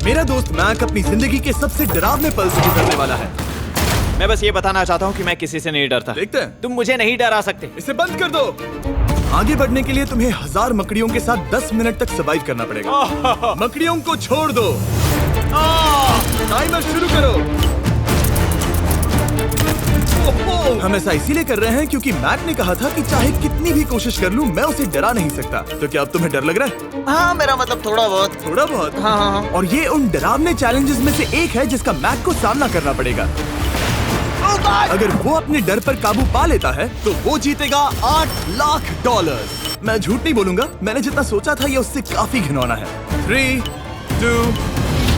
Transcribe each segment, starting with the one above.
मेरा दोस्त मैक अपनी जिंदगी के सबसे डरावने पल से गुजरने वाला है। मैं बस ये बताना चाहता हूँ कि मैं किसी से नहीं डरता। देखते हैं। तुम मुझे नहीं डरा सकते। इसे बंद कर दो। आगे बढ़ने के लिए तुम्हें 1000 मकड़ियों के साथ 10 मिनट तक सर्वाइव करना पड़ेगा। मकड़ियों को छोड़ दो। टाइमर शुरू करो। हम ऐसा इसीलिए कर रहे हैं क्योंकि मैक ने कहा था कि चाहे कितनी भी कोशिश कर लूं, मैं उसे डरा नहीं सकता। तो क्या अब तुम्हें डर लग रहा है? हाँ, मेरा मतलब थोड़ा बहुत। थोड़ा बहुत? हाँ। और ये उन डरावने चैलेंजेस में से एक है जिसका मैक को सामना करना पड़ेगा। अगर वो अपने डर पर काबू पा लेता है तो वो जीतेगा $8 लाख। मैं झूठ नहीं बोलूंगा, मैंने जितना सोचा था ये उससे काफी घिनौना है। 3, 2,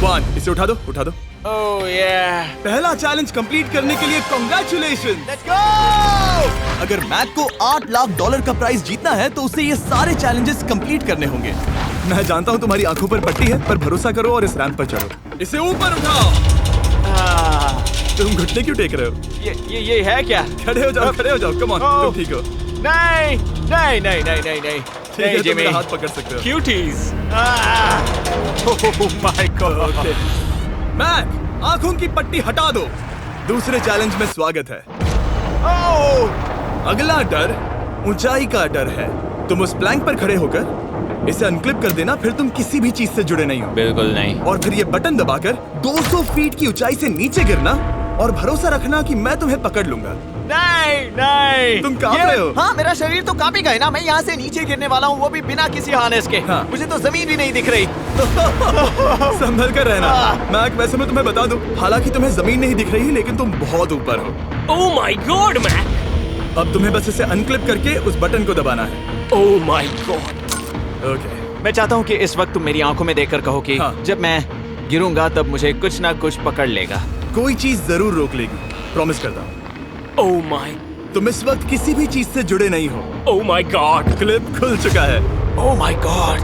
1 इसे उठा दो, उठा दो। ओह yeah. पहला चैलेंज कंप्लीट करने के लिए कांग्रेचुलेशन। Let's go! अगर मैक को $8 लाख का प्राइज जीतना है तो उसे ये सारे चैलेंजेस कंप्लीट करने होंगे। मैं जानता हूँ तुम्हारी आंखों पर पट्टी है, पर भरोसा करो और इस रैंप पर चढ़ो। इसे ऊपर उठाओ। तुम घुटने क्यों टेक रहे हो? ये है क्या? खड़े हो जाओ, खड़े हो जाओ। कम ऑन, तुम ठीक हो? नहीं नहीं नहीं नहीं नहीं नहीं। ठीक है, तुम मेरा हाथ पकड़ सकते हो। Cuties. Oh my god. Mac, आंखों की पट्टी हटा दो। दूसरे चैलेंज में स्वागत है। अगला डर ऊंचाई का डर है। तुम उस प्लैंक पर खड़े होकर इसे अनक्लिप कर देना, फिर तुम किसी भी चीज से जुड़े नहीं हो। बिल्कुल नहीं। और फिर ये बटन दबाकर 200 फीट की ऊंचाई से नीचे गिरना और भरोसा रखना कि मैं तुम्हें पकड़ लूंगा। नहीं नहीं। तुम कांप रहे हो? हाँ, मेरा शरीर तो कांप ही गया ना। मैं यहाँ से नीचे गिरने वाला हूँ, वो भी बिना किसी हार्नेस के। हाँ। मुझे तो जमीन भी नहीं दिख रही। संभल कर रहना। मैक, वैसे मैं तुम्हें बता दूं, हालांकि तुम्हें जमीन नहीं दिख रही, लेकिन तुम बहुत ऊपर हो। Oh my god Mac. अब तुम्हें बस इसे अनक्लिप करके उस बटन को दबाना है। ओह माय गॉड। ओके। मैं चाहता हूँ कि इस वक्त तुम मेरी आंखों में देखकर कहो कि हाँ। जब मैं गिरूंगा तब मुझे कुछ ना कुछ पकड़ लेगा। कोई चीज जरूर रोक लेगी, प्रॉमिस करता हूँ। Oh my. तुम इस वक्त किसी भी चीज से जुड़े नहीं हो। Oh my God. क्लिप खुल चुका है। ओह माय गॉड।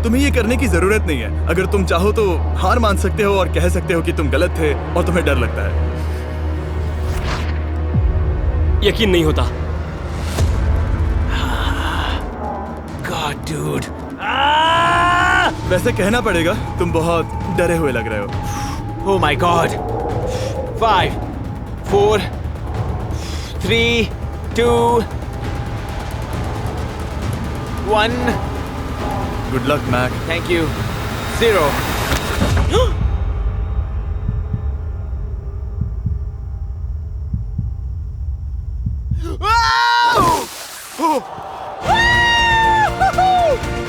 तुम्हें ये करने की जरूरत नहीं है। अगर तुम चाहो तो हार मान सकते हो और कह सकते हो कि तुम गलत थे और तुम्हें डर लगता है। यकीन नहीं होता। God dude. वैसे कहना पड़ेगा, तुम बहुत डरे हुए लग रहे हो। Oh my god. 5, 4, 3, 2, 1। Good luck Mac. Thank you. 0।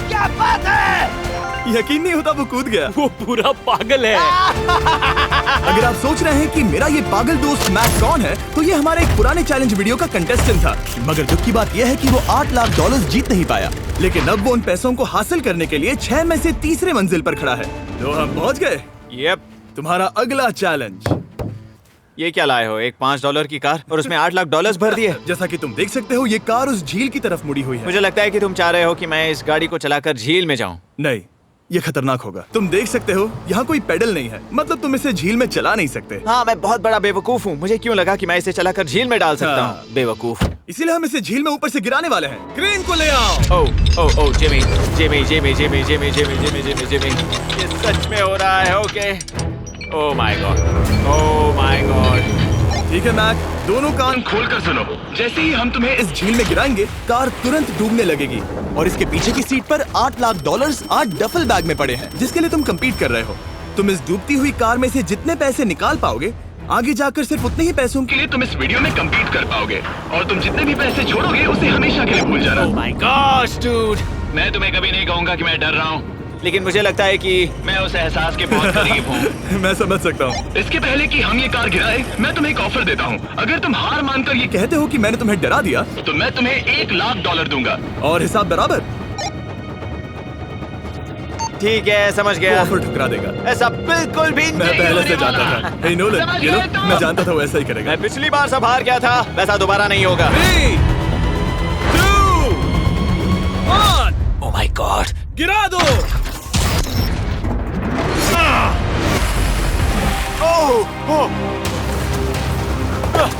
क्या बात है? यकीन नहीं होता वो कूद गया। वो पूरा पागल है। अगर आप सोच रहे हैं कि मेरा ये पागल दोस्त मैक कौन है, तो ये हमारे एक पुराने चैलेंज वीडियो का कंटेस्टेंट था। मगर दुख की बात यह है कि वो $8 लाख जीत नहीं पाया, लेकिन अब वो उन पैसों को हासिल करने के लिए 6 में से तीसरे मंजिल पर खड़ा है। तो हम पहुंच गए। यप। तुम्हारा अगला चैलेंज। ये क्या लाए हो? एक $5 की कार और उसमें $8 लाख भर दिए। जैसा कि तुम देख सकते हो, ये कार उस झील की तरफ मुड़ी हुई है। मुझे लगता है कि तुम चाह रहे हो कि मैं इस गाड़ी को चलाकर झील में जाऊं। नहीं, ये खतरनाक होगा। तुम देख सकते हो, यहाँ कोई पेडल नहीं है, मतलब तुम इसे झील में चला नहीं सकते। हाँ, मैं बहुत बड़ा बेवकूफ हूँ। मुझे क्यों लगा कि मैं इसे चलाकर झील में डाल सकता हाँ। हूँ? बेवकूफ। इसीलिए हम इसे झील में ऊपर से गिराने वाले हैं। क्रेन को ले आओ। Oh Jimmy Jimmy Jimmy Jimmy Jimmy Jimmy Jimmy Jimmy Jimmy, ये सच में हो रहा है? ओके। Oh my god. ठीक है मैक, दोनों कान खोलकर सुनो। जैसे ही हम तुम्हें इस झील में गिराएंगे, कार तुरंत डूबने लगेगी और इसके पीछे की सीट पर $8 लाख 8 डफल बैग में पड़े हैं, जिसके लिए तुम compete कर रहे हो। तुम इस डूबती हुई कार में से जितने पैसे निकाल पाओगे, आगे जाकर सिर्फ उतने ही पैसों के लिए तुम इस वीडियो में compete कर पाओगे। और तुम जितने भी पैसे छोड़ोगे, उसे हमेशा के लिए भूल जाना। ओह माय गॉड डूड। मैं तुम्हें कभी नहीं कहूंगा कि मैं डर रहा हूँ। लेकिन मुझे लगता है कि मैं उस एहसास के बहुत करीब हूँ। मैं समझ सकता हूँ। इसके पहले कि हम ये कार गिराए, मैं तुम्हें एक ऑफर देता हूँ। अगर तुम हार मानकर ये कहते हो कि मैंने तुम्हें डरा दिया, तो मैं तुम्हें $1 लाख दूंगा। और हिसाब बराबर। ठीक है, समझ वो गया। ऑफर ठुकरा देगा। ऐसा बिल्कुल भी मैं नहीं पहले होने से वाला। जानता था। हे नोलन, समझ ये लो, गए तुम? मैं जानता था वो ऐसा ही करेगा। मैं पिछली बार सब हार गया था, वैसा दोबारा नहीं होगा। 3, 2, 1 ओह माय गॉड। गिरा दो।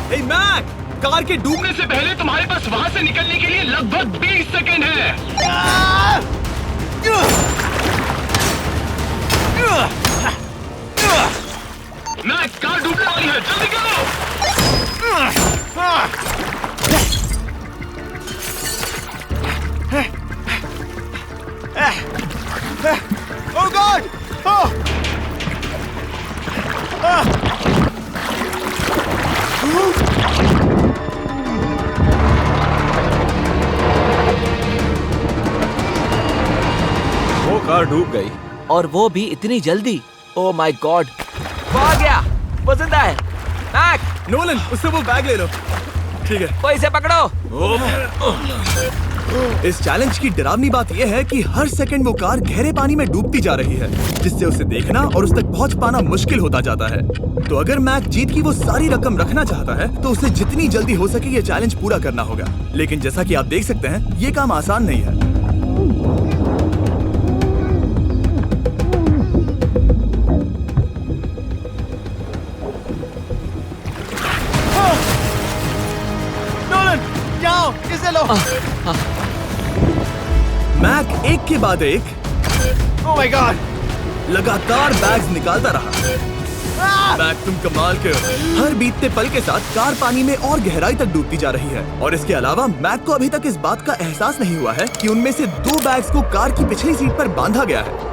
हे मैक, कार के डूबने से पहले तुम्हारे पास वहाँ से निकलने के लिए लगभग 20 सेकंड है। वो कार डूब गई। और वो भी इतनी जल्दी। Oh my God. वो आ गया। वो जिंदा है। मैक, नोलन, उससे वो बैग ले लो। ठीक है। वो इसे पकड़ो। इस चैलेंज की डरावनी बात यह है कि हर सेकंड वो कार गहरे पानी में डूबती जा रही है, जिससे उसे देखना और उस तक पहुंच पाना मुश्किल होता जाता है। तो अगर मैक जीत की वो सारी रकम रखना चाहता है तो उसे जितनी जल्दी हो सके ये चैलेंज पूरा करना होगा। लेकिन जैसा कि आप देख सकते हैं, ये काम आसान नहीं है। इसे लो। मैक एक के बाद एक ओह माय गॉड। लगातार बैग्स निकालता रहा। मैक, तुम कमाल के हो। हर बीतते पल के साथ कार पानी में और गहराई तक डूबती जा रही है, और इसके अलावा मैक को अभी तक इस बात का एहसास नहीं हुआ है कि उनमें से 2 बैग्स को कार की पिछली सीट पर बांधा गया है।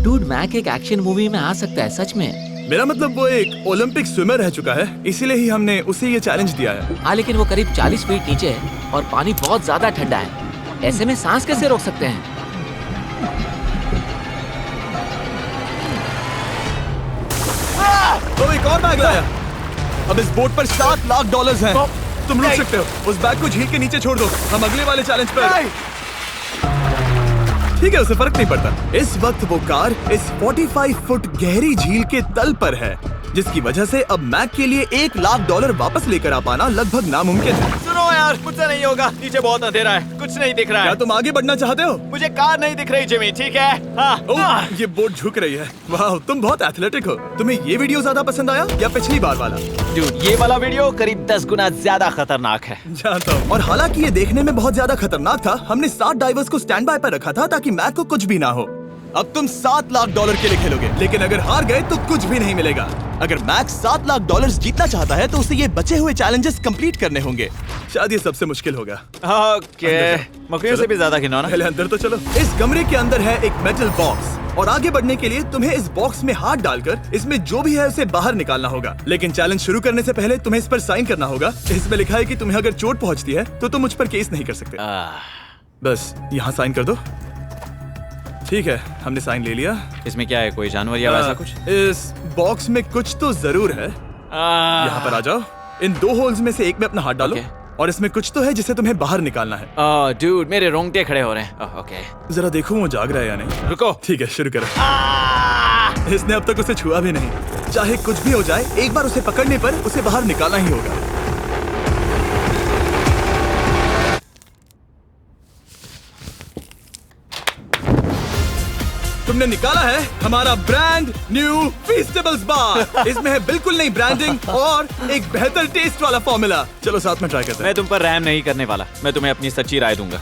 डूड, मैक एक एक्शन मूवी में आ सकता है सच में। मेरा मतलब वो एक ओलंपिक स्विमर रह चुका है, इसीलिए ही हमने उसे ये चैलेंज दिया है। हाँ, लेकिन वो करीब 40 फीट नीचे है और पानी बहुत ज्यादा ठंडा है। ऐसे में सांस कैसे रोक सकते हैं? तो एक और बैग लाया। अब इस बोट पर $7 लाख हैं। तुम रुक सकते हो। उस बैग को झील के नीचे छोड़ दो। हम अगले वाले चैलेंज पर। ठीक है, उसे फर्क नहीं पड़ता। इस वक्त वो कार इस 45 फुट गहरी झील के तल पर है, जिसकी वजह से अब मैक के लिए $1 लाख वापस लेकर आ पाना लगभग नामुमकिन है। सुनो यार, मुझसे नहीं होगा। नीचे बहुत अंधेरा है, कुछ नहीं दिख रहा क्या है। तुम आगे बढ़ना चाहते हो? मुझे कार नहीं दिख रही जिमी, ठीक है? हाँ। ओह, ये बोट झुक रही है। वाह, तुम बहुत एथलेटिक हो। तुम्हें ये वीडियो ज्यादा पसंद आया या पिछली बार वाला? Dude, ये वाला वीडियो करीब 10 गुना ज्यादा खतरनाक है। जानता हूँ। और हालांकि ये देखने में बहुत ज्यादा खतरनाक था, हमने 7 डाइवर्स को स्टैंड बाय पर रखा था ताकि मैक को कुछ भी ना हो। अब तुम $7 लाख के लिए खेलोगे, लेकिन अगर हार गए तो कुछ भी नहीं मिलेगा। अगर मैक $7 लाख जीतना चाहता है तो उसे ये बचे हुए चैलेंजेस कंप्लीट करने होंगे। शायद ये सबसे मुश्किल होगा। ओके, मकड़ियों से भी ज्यादा खिलौना। पहले अंदर तो चलो। इस कमरे के अंदर है एक मेटल बॉक्स, और आगे बढ़ने के लिए तुम्हें इस बॉक्स में हाथ डालकर इसमें जो भी है उसे बाहर निकालना होगा। लेकिन चैलेंज शुरू करने से पहले तुम्हें इस पर साइन करना होगा। इसमें लिखा है कि तुम्हें अगर चोट पहुंचती है तो तुम मुझ पर केस नहीं कर सकते। बस यहाँ साइन कर दो। ठीक है, हमने साइन ले लिया। इसमें क्या है, कोई जानवर या वैसा कुछ? इस बॉक्स में कुछ तो जरूर है। यहाँ पर आ जाओ। इन 2 होल्स में से एक में अपना हाथ डालो। और इसमें कुछ तो है जिसे तुम्हें बाहर निकालना है। डूड, मेरे रोंगटे खड़े हो रहे हैं। ओके, जरा देखो वो जाग रहा है या नहीं। रुको। ठीक है, शुरू करो। इसने अब तक उसे छुआ भी नहीं। चाहे कुछ भी हो जाए, एक बार उसे पकड़ने पर उसे बाहर निकालना ही होगा। तुमने निकाला है हमारा ब्रांड न्यू फीस्टेबल्स बार। इसमें है बिल्कुल नई ब्रांडिंग और एक बेहतर टेस्ट वाला फॉर्मूला। चलो साथ में ट्राई करते हैं। मैं तुम पर रहम नहीं करने वाला। मैं तुम्हें अपनी सच्ची राय दूंगा।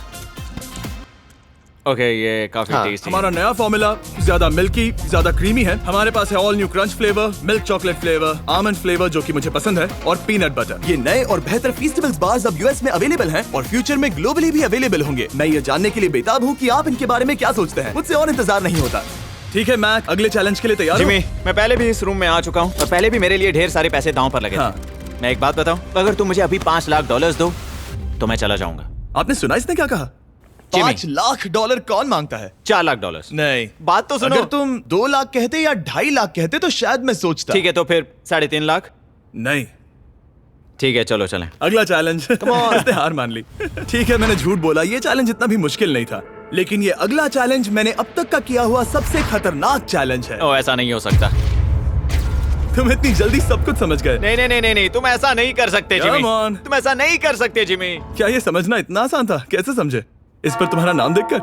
ओके, ये काफी टेस्टी हमारा नया फॉर्मूला ज्यादा मिल्की, ज्यादा क्रीमी है। हमारे पास है all new crunch flavour, milk chocolate flavour, almond flavour जो कि मुझे पसंद है, और पीनट बटर। ये नए और बेहतर फीस्टेबल्स बार्स अब यूएस में अवेलेबल हैं और फ्यूचर में ग्लोबली भी अवेलेबल होंगे। मैं ये जानने के लिए बेताब हूँ कि आप इनके बारे में क्या सोचते हैं। मुझसे और इंतजार नहीं होता। ठीक है मैक, अगले चैलेंज के लिए तैयार हो? जिमी, मैं पहले भी इस रूम में आ चुका हूँ और पहले भी मेरे लिए ढेर सारे पैसे दांव पर लगे थे। मैं एक बात बताऊं, अगर तुम मुझे अभी $5 लाख दो तो मैं चला जाऊंगा। आपने सुना इसने क्या कहा? $5 लाख कौन मांगता है? $4 लाख। नहीं, बात तो सुनो। अगर तुम 2 लाख कहते या 2.5 लाख कहते तो शायद मैं सोचता। ठीक है, तो फिर 3.5 लाख। नहीं, ठीक है, चलो चलें। अगला चैलेंज। इसने हार मान ली। ठीक है, मैंने झूठ बोला। ये चैलेंज इतना भी मुश्किल नहीं था, लेकिन ये अगला चैलेंज मैंने अब तक का किया हुआ सबसे खतरनाक चैलेंज है। ओ, ऐसा नहीं हो सकता। तुम इतनी जल्दी सब कुछ समझ गए। नहीं नहीं नहीं नहीं, तुम ऐसा नहीं कर सकते जिमी। Come on. तुम ऐसा नहीं कर सकते जिमी। क्या ये समझना इतना आसान था? कैसे समझे? इस पर तुम्हारा नाम देखकर?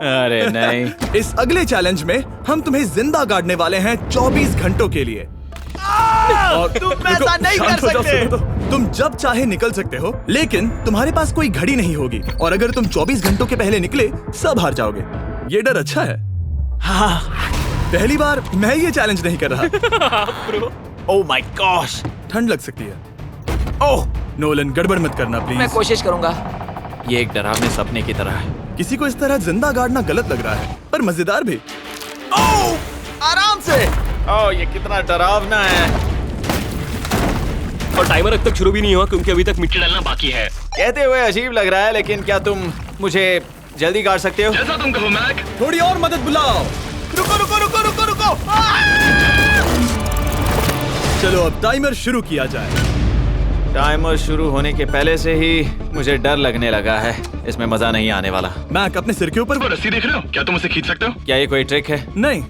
अरे नहीं। इस अगले चैलेंज में हम तुम्हें जिंदा गाड़ने वाले हैं 24 घंटों के लिए। और तुम ऐसा नहीं कर सकते। तुम जब चाहे निकल सकते हो, लेकिन तुम्हारे पास कोई घड़ी नहीं होगी, और अगर तुम 24 घंटों के पहले निकले सब हार जाओगे। ये डर अच्छा है। हाँ, पहली बार मैं ये चैलेंज नहीं कर रहा। Oh my gosh. ठंड लग सकती है। ओह, नोलन गड़बड़ मत करना मैं प्लीज। कोशिश करूंगा। ये एक डरावने सपने की तरह है। किसी को इस तरह जिंदा गाड़ना गलत लग रहा है, पर मजेदार भी। ओह, आराम से। ओह, ये कितना डरावना है। और टाइमर अब तक शुरू भी नहीं हुआ क्योंकि अभी तक मिट्टी डलना बाकी है। कहते हुए अजीब लग रहा है, लेकिन क्या तुम मुझे जल्दी गाड़ सकते हो? जैसा तुम कहो मैक। थोड़ी और मदद बुलाओ। रुको रुको रुको रुको रुको। चलो अब टाइमर शुरू किया जाए। टाइमर शुरू होने के पहले से ही मुझे डर लगने लगा है। इसमें मजा नहीं आने वाला। मैक अपने सिर के ऊपर। वो रस्सी देख रहे हो? क्या तुम उसे खींच सकते हो? क्या ये कोई ट्रिक है? नहीं,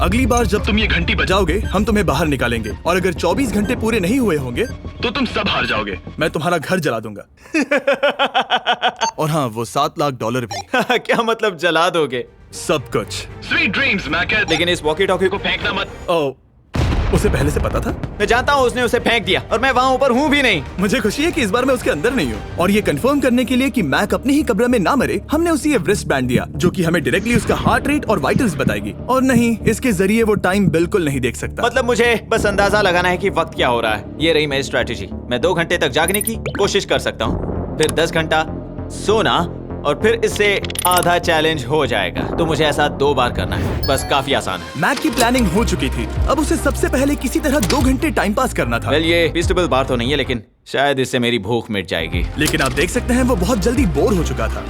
अगली बार जब तुम ये घंटी बजाओगे हम तुम्हें बाहर निकालेंगे, और अगर 24 घंटे पूरे नहीं हुए होंगे तो तुम सब हार जाओगे। मैं तुम्हारा घर जला दूंगा। और हाँ, वो $7 लाख भी। क्या मतलब जला दोगे? सब कुछ। Sweet dreams Mac. लेकिन इस वॉकी टॉकी को फेंकना मत। ओ, उसे पहले से पता था? मैं जानता हूँ उसने उसे फेंक दिया और मैं वहाँ ऊपर हूँ भी नहीं। मुझे खुशी है कि इस बार मैं उसके अंदर नहीं हूँ। और ये कंफर्म करने के लिए कि मैक अपनी ही कब्र में ना मरे, हमने उसे ये रिस्ट बैंड दिया जो कि हमें डायरेक्टली उसका हार्ट रेट और वाइटल्स बताएगी। और नहीं, इसके जरिए वो टाइम बिल्कुल नहीं देख सकता। मतलब मुझे बस अंदाजा लगाना है कि वक्त क्या हो रहा है। ये रही मेरी स्ट्रेटेजी। मैं 2 घंटे तक जागने की कोशिश कर सकता हूँ, फिर 10 घंटा सोना, और फिर इससे आधा चैलेंज हो जाएगा। तो मुझे ऐसा 2 बार करना है। बस काफी आसान है। मैक की प्लानिंग हो चुकी थी, अब उसे सबसे पहले किसी तरह 2 घंटे टाइम पास करना था। वेल, ये फीस्टेबल बार तो नहीं है, लेकिन शायद इससे मेरी भूख मिट जाएगी। लेकिन आप देख सकते हैं वो बहुत जल्दी बोर हो चुका था।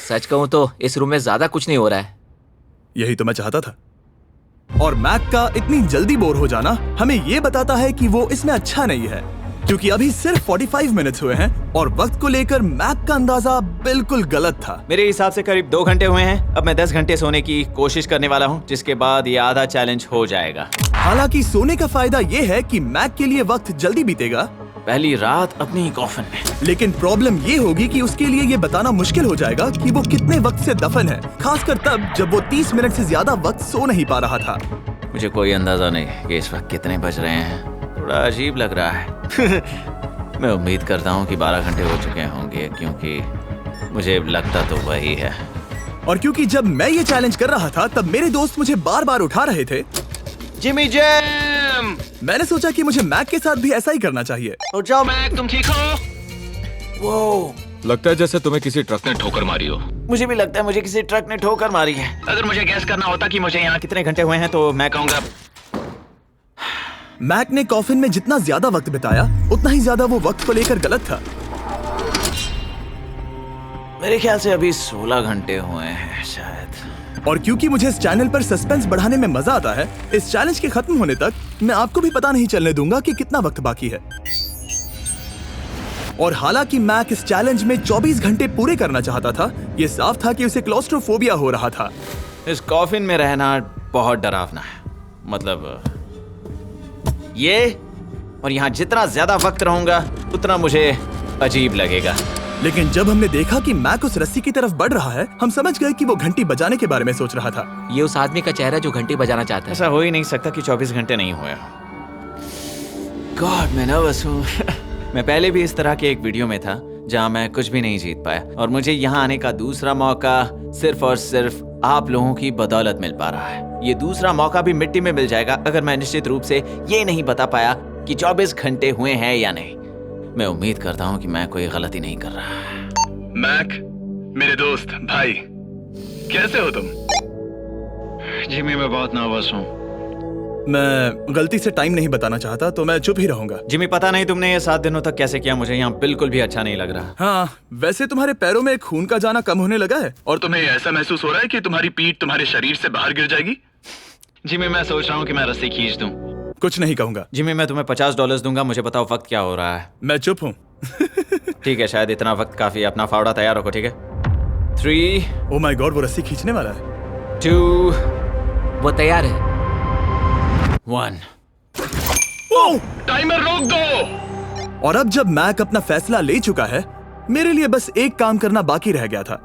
सच कहूँ तो इस रूम में ज्यादा कुछ नहीं हो रहा है। यही तो मैं चाहता था। और मैक का इतनी जल्दी बोर हो जाना हमें ये बताता है कि वो इसमें अच्छा नहीं है, क्योंकि अभी सिर्फ 45 मिनट्स हुए हैं और वक्त को लेकर मैक का अंदाजा बिल्कुल गलत था। मेरे हिसाब से करीब 2 घंटे हुए हैं। अब मैं 10 घंटे सोने की कोशिश करने वाला हूँ, जिसके बाद ये आधा चैलेंज हो जाएगा। हालांकि सोने का फायदा ये है कि मैक के लिए वक्त जल्दी बीतेगा, पहली रात अपनी ही कॉफिन में। लेकिन प्रॉब्लम ये होगी कि उसके लिए ये बताना मुश्किल हो जाएगा कि वो कितने वक्त से दफन है, खासकर तब जब वो 30 मिनट से ज्यादा वक्त सो नहीं पा रहा था। मुझे कोई अंदाजा नहीं कि इस वक्त कितने बज रहे हैं। थोड़ा अजीब लग रहा है। मैं उम्मीद करता हूँ कि 12 घंटे हो चुके होंगे, क्योंकि मुझे लगता तो वही है। और क्योंकि जब मैं ये चैलेंज कर रहा था तब मेरे दोस्त मुझे बार बार उठा रहे थे। Jimmy jam! मैंने सोचा कि मुझे मैक के साथ भी ऐसा ही करना चाहिए। उठ जाओ। मैक तुम ठीक हो? वो लगता है जैसे तुम्हें किसी ट्रक ने ठोकर मारी हो। मुझे भी लगता है मुझे किसी ट्रक ने ठोकर मारी है। अगर मुझे गैस करना होता कि मुझे यहाँ कितने घंटे हुए हैं तो मैं कहूँगा मैक ने कॉफिन में जितना ज्यादा वक्त बिताया उतना ही ज्यादा वो वक्त को लेकर गलत था। मेरे ख्याल से अभी 16 घंटे हुए हैं शायद। और क्योंकि मुझे इस चैनल पर सस्पेंस बढ़ाने में मजा आता है, इस चैलेंज के खत्म होने तक मैं आपको भी पता नहीं चलने दूंगा कि कितना वक्त बाकी है। और हालांकि मैक इस चैलेंज में 24 घंटे पूरे करना चाहता था, ये साफ था कि उसे क्लॉस्ट्रोफोबिया हो रहा था। इस कॉफिन में रहना बहुत डरावना है। मतलब ये, और यहाँ जितना ज्यादा वक्त रहूंगा उतना मुझे अजीब लगेगा। लेकिन जब हमने देखा कि मैक उस रस्सी की तरफ बढ़ रहा है, हम समझ गए कि वो घंटी बजाने के बारे में सोच रहा था। ये उस आदमी का चेहरा जो घंटी बजाना चाहता है। ऐसा हो ही नहीं सकता कि 24 घंटे नहीं हुए। गॉड, मैं नर्वस हूँ। मैं पहले भी इस तरह के एक वीडियो में था जहाँ मैं कुछ भी नहीं जीत पाया, और मुझे यहाँ आने का दूसरा मौका सिर्फ और सिर्फ आप लोगों की बदौलत मिल पा रहा है। ये दूसरा मौका भी मिट्टी में मिल जाएगा अगर मैं निश्चित रूप से ये नहीं बता पाया कि 24 घंटे हुए हैं या नहीं। मैं उम्मीद करता हूँ कि मैं कोई गलती नहीं कर रहा। मैक, मेरे दोस्त भाई, कैसे हो तुम? जिमी, मैं बहुत नर्वस हूँ। मैं गलती से टाइम नहीं बताना चाहता तो मैं चुप ही रहूंगा। जिमी, पता नहीं तुमने ये 7 दिनों तक कैसे किया, मुझे यहाँ बिल्कुल भी अच्छा नहीं लग रहा। हाँ, वैसे तुम्हारे पैरों में खून का जाना कम होने लगा है। और तुम्हें ऐसा महसूस हो रहा है कि तुम्हारी पीठ तुम्हारे शरीर से बाहर गिर जाएगी? जिमी, मैं सोच रहा हूँ कि मैं रस्सी खींच दूं। कुछ नहीं कहूंगा। जिमी, मैं तुम्हें $50 दूंगा, मुझे बताओ वक्त क्या हो रहा है। मैं चुप हूँ। ठीक है, शायद इतना वक्त काफी। अपना फावड़ा तैयार रखो, ठीक है? 3, ओह माय गॉड, वो रस्सी खींचने वाला है। 2, वो तैयार है। 1। टाइमर रोक दो। और अब जब मैक अपना फैसला ले चुका है, मेरे लिए बस एक काम करना बाकी रह गया था।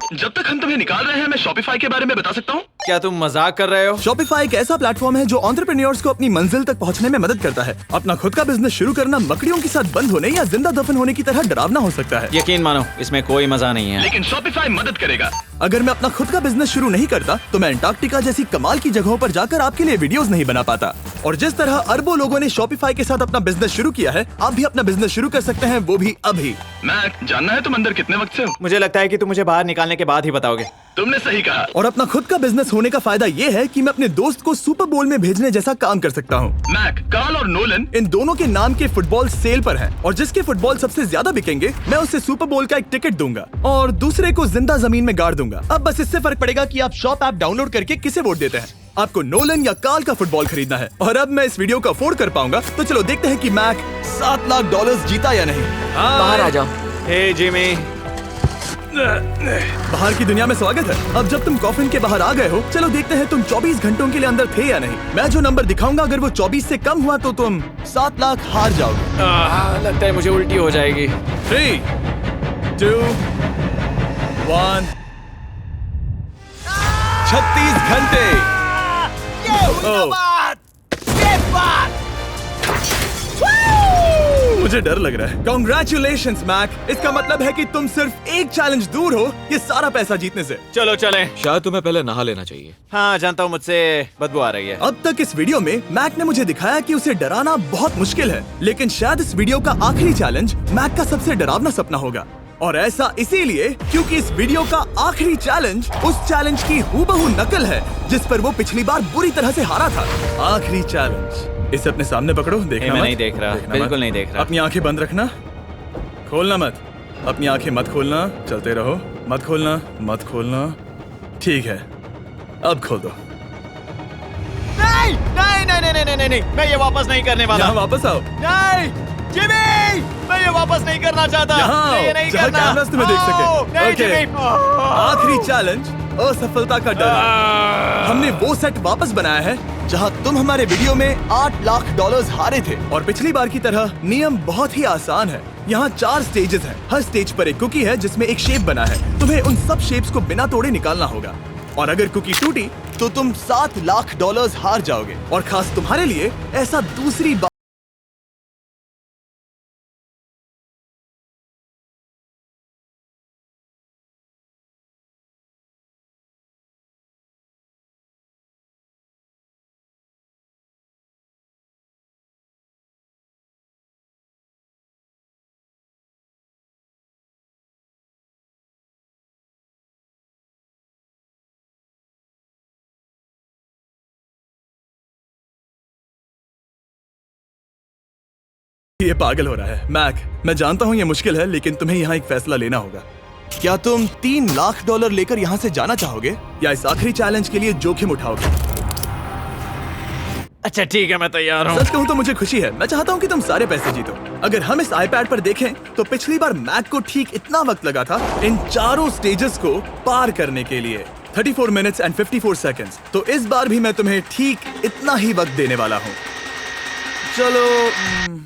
जब तक हम तुम्हें निकाल रहे हैं, मैं शॉपिफाई के बारे में बता सकता हूँ। क्या तुम मजाक कर रहे हो? शॉपिफाई एक ऐसा प्लेटफॉर्म है जो एंटरप्रेन्योर्स को अपनी मंजिल तक पहुंचने में मदद करता है। अपना खुद का बिजनेस शुरू करना मकड़ियों के साथ बंद होने या जिंदा दफन होने की तरह डरावना हो सकता है। यकीन मानो, इसमें कोई मजा नहीं है। लेकिन शॉपिफाई मदद करेगा। अगर मैं अपना खुद का बिजनेस शुरू नहीं करता तो मैं अंटार्कटिका जैसी कमाल की जगहों पर जाकर आपके लिए वीडियोस नहीं बना पाता। और जिस तरह अरबों लोगों ने शॉपिफाई के साथ अपना बिजनेस शुरू किया है, आप भी अपना बिजनेस शुरू कर सकते हैं, वो भी अभी। मैक, जानना है तुम अंदर कितने वक्त से हो? मुझे लगता है कि तुम मुझे बाहर निकालने के बाद ही बताओगे। तुमने सही कहा। और अपना खुद का बिजनेस होने का फायदा ये है कि मैं अपने दोस्त को सुपर बोल में भेजने जैसा काम कर सकता हूँ। मैक, कार्ल और नोलन इन दोनों के नाम के फुटबॉल सेल पर हैं और जिसके फुटबॉल सबसे ज्यादा बिकेंगे मैं उसे सुपर बोल का एक टिकट दूंगा और दूसरे को जिंदा जमीन में गाड़ दूंगा। अब बस इससे फर्क पड़ेगा कि आप शॉप ऐप डाउनलोड करके किसे वोट देते हैं। आपको नोलन या कार्ल का फुटबॉल खरीदना है। और अब मैं इस वीडियो को अफोर्ड कर पाऊंगा, तो चलो देखते हैं कि मैक $7 लाख जीता या नहीं। बाहर आ जाओ। हे जिमी, बाहर की दुनिया में स्वागत है। अब जब तुम कॉफिन के बाहर आ गए हो, चलो देखते हैं तुम 24 घंटों के लिए अंदर थे या नहीं। मैं जो नंबर दिखाऊंगा, अगर वो 24 से कम हुआ तो तुम 7 लाख हार जाओगे। लगता है मुझे उल्टी हो जाएगी। 3, 2, 1। 36 घंटे। मुझे डर लग रहा है। Congratulations, Mac. इसका मतलब है कि तुम सिर्फ एक चैलेंज दूर हो ये सारा पैसा जीतने से। चलो चलें। शायद तुम्हें पहले नहा लेना चाहिए। हाँ जानता हूँ, मुझसे बदबू आ रही है। अब तक इस वीडियो में मैक ने मुझे दिखाया कि उसे डराना बहुत मुश्किल है, लेकिन शायद इस वीडियो का आखिरी चैलेंज मैक का सबसे डरावना सपना होगा। और ऐसा इसीलिए क्योंकि इस वीडियो का आखिरी चैलेंज उस चैलेंज की हूबहू नकल है जिस पर वो पिछली बार बुरी तरह से हारा था। आखिरी चैलेंज। इसे अपने सामने पकड़ो, देखना मैं मत। नहीं देख रहा, देखना बिल्कुल मत। नहीं देख रहा। अपनी आंखें बंद रखना, खोलना मत। अपनी आंखें मत खोलना, चलते रहो। मत खोलना, मत खोलना। ठीक है, अब खोल दो। नहीं नहीं नहीं नहीं नहीं नहीं, मैं ये वापस नहीं करने वाला। यहाँ वापस आओ। नहीं जिमी, मैं ये वापस नहीं करना चाहता। यहाँ मैं ये आओ, नहीं जहाँ करना। कैमरास तुम्हें देख सके। नहीं ओके। जिमी। आखिरी चैलेंज असफलता का डर। हमने वो सेट वापस बनाया है जहां तुम हमारे वीडियो में $8 लाख हारे थे। और पिछली बार की तरह नियम बहुत ही आसान है। यहाँ 4 स्टेजेस हैं। हर स्टेज पर एक कुकी है जिसमें एक शेप बना है। तुम्हें उन सब शेप्स को बिना तोड़े निकालना होगा। और अगर कुकी टूटी तो तुम $7 लाख हार जाओगे। और खास तुम्हारे लिए ऐसा दूसरी बार ये पागल हो रहा है। मैक, मैं जानता हूँ ये मुश्किल है, लेकिन तुम्हें यहाँ एक फैसला लेना होगा। क्या तुम $3 लाख लेकर यहाँ से जाना चाहोगे या इस आखिरी चैलेंज के लिए जोखिम उठाओगे? अच्छा ठीक है, मैं तैयार हूँ। सच कहूँ तो मुझे खुशी है। मैं चाहता हूँ कि तुम सारे पैसे जीतो। अगर हम इस iPad पर देखें तो पिछली बार मैक को ठीक इतना वक्त लगा था इन चारों स्टेजेस को पार करने के लिए, 34 मिनट्स एंड 54 सेकंड्स। तो इस बार भी मैं तुम्हें ठीक इतना ही वक्त देने वाला हूँ। चलो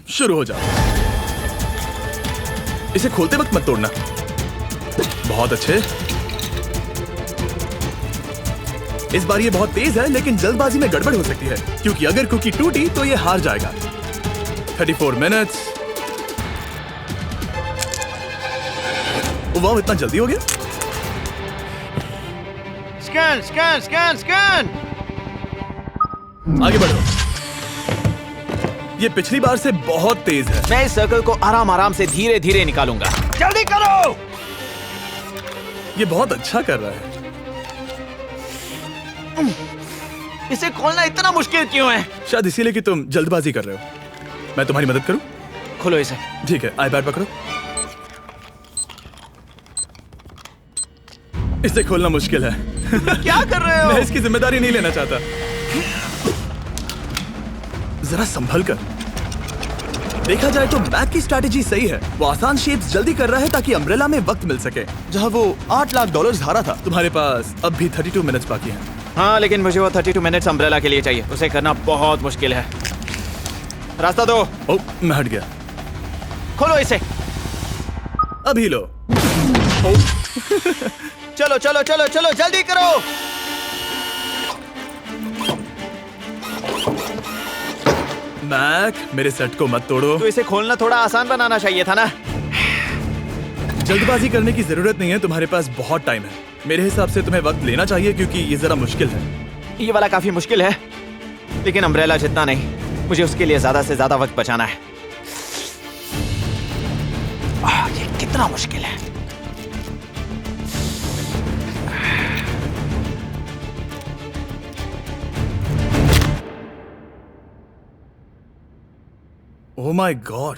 शुरू हो जाओ। इसे खोलते वक्त मत तोड़ना। बहुत अच्छे। इस बार ये बहुत तेज है, लेकिन जल्दबाजी में गड़बड़ हो सकती है क्योंकि अगर कुकी टूटी तो ये हार जाएगा। 34 मिनट्स। वाह, इतना जल्दी हो गया। Scan scan scan scan. आगे बढ़ो। ये पिछली बार से बहुत तेज है। मैं इस सर्कल को आराम आराम से धीरे धीरे निकालूंगा। जल्दी करो। ये बहुत अच्छा कर रहा है। इसे खोलना इतना मुश्किल क्यों है? शायद इसीलिए कि तुम जल्दबाजी कर रहे हो। मैं तुम्हारी मदद करूं? खोलो इसे। ठीक है, iPad पकड़ो। इसे खोलना मुश्किल है। क्या कर रहे हो? मैं इसकी जिम्मेदारी नहीं लेना चाहता। जरा संभल कर। देखा जाए तो मैक की स्ट्रैटेजी सही है। वो आसान शेप्स जल्दी कर रहा है ताकि अम्ब्रेला में वक्त मिल सके। जहां वो $8 लाख हारा था, तुम्हारे पास अब भी 32 मिनट्स बाकी हैं। हाँ, लेकिन मुझे वो 32 मिनट्स अम्ब्रेला के लिए चाहिए। उसे करना बहुत मुश्किल है। रास्ता दो। ओह, मैं हट गया। खोलो इसे। अभी लो। चलो चलो चलो चलो जल्दी करो। मैक, मेरे सेट को मत तोड़ो। तो इसे खोलना थोड़ा आसान बनाना चाहिए था ना। जल्दबाजी करने की जरूरत नहीं है, तुम्हारे पास बहुत टाइम है। मेरे हिसाब से तुम्हें वक्त लेना चाहिए क्योंकि ये जरा मुश्किल है। ये वाला काफी मुश्किल है, लेकिन अम्ब्रेला जितना नहीं। मुझे उसके लिए ज्यादा से ज्यादा वक्त बचाना है। ये कितना मुश्किल है। ओह माय गॉड,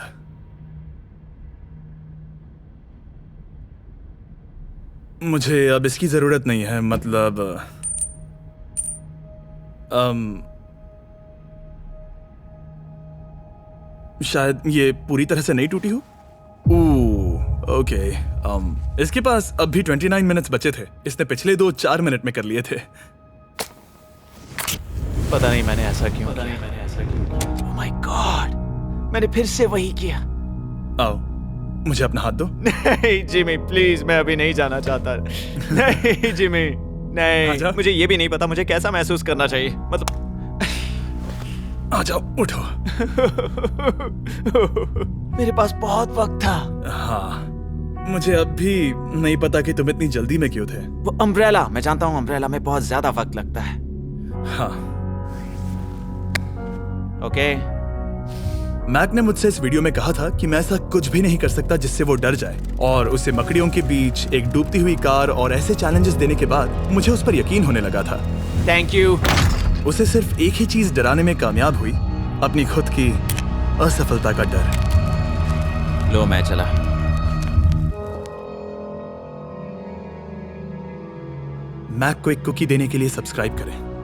मुझे अब इसकी जरूरत नहीं है। मतलब शायद ये पूरी तरह से नहीं टूटी हो। ओके, इसके पास अब भी 29 मिनट्स बचे थे। इसने पिछले 4 मिनट में कर लिए थे। पता नहीं मैंने ऐसा क्यों किया। ओह माय गॉड, मैंने फिर से वही किया। आओ, मुझे अपना हाथ दो। नहीं जिमी प्लीज, मैं अभी नहीं जाना चाहता। नहीं जिमी, नहीं। आजा। मुझे ये भी नहीं पता मुझे कैसा महसूस करना चाहिए। मतलब आ जाओ, उठो। मेरे पास बहुत वक्त था। हाँ, मुझे अब भी नहीं पता कि तुम इतनी जल्दी में क्यों थे। वो अम्ब्रेला, मैं जानता हूँ अम्ब्रेला में बहुत ज्यादा वक्त लगता है। हाँ, ओके। मैक ने मुझसे इस वीडियो में कहा था कि मैं ऐसा कुछ भी नहीं कर सकता जिससे वो डर जाए, और उसे मकड़ियों के बीच एक डूबती हुई कार और ऐसे चैलेंजेस देने के बाद मुझे उस पर यकीन होने लगा था। Thank you. उसे सिर्फ एक ही चीज डराने में कामयाब हुई, अपनी खुद की असफलता का डर। लो मैं चला। मैक को एक कुकी देने के लिए सब्सक्राइब करें।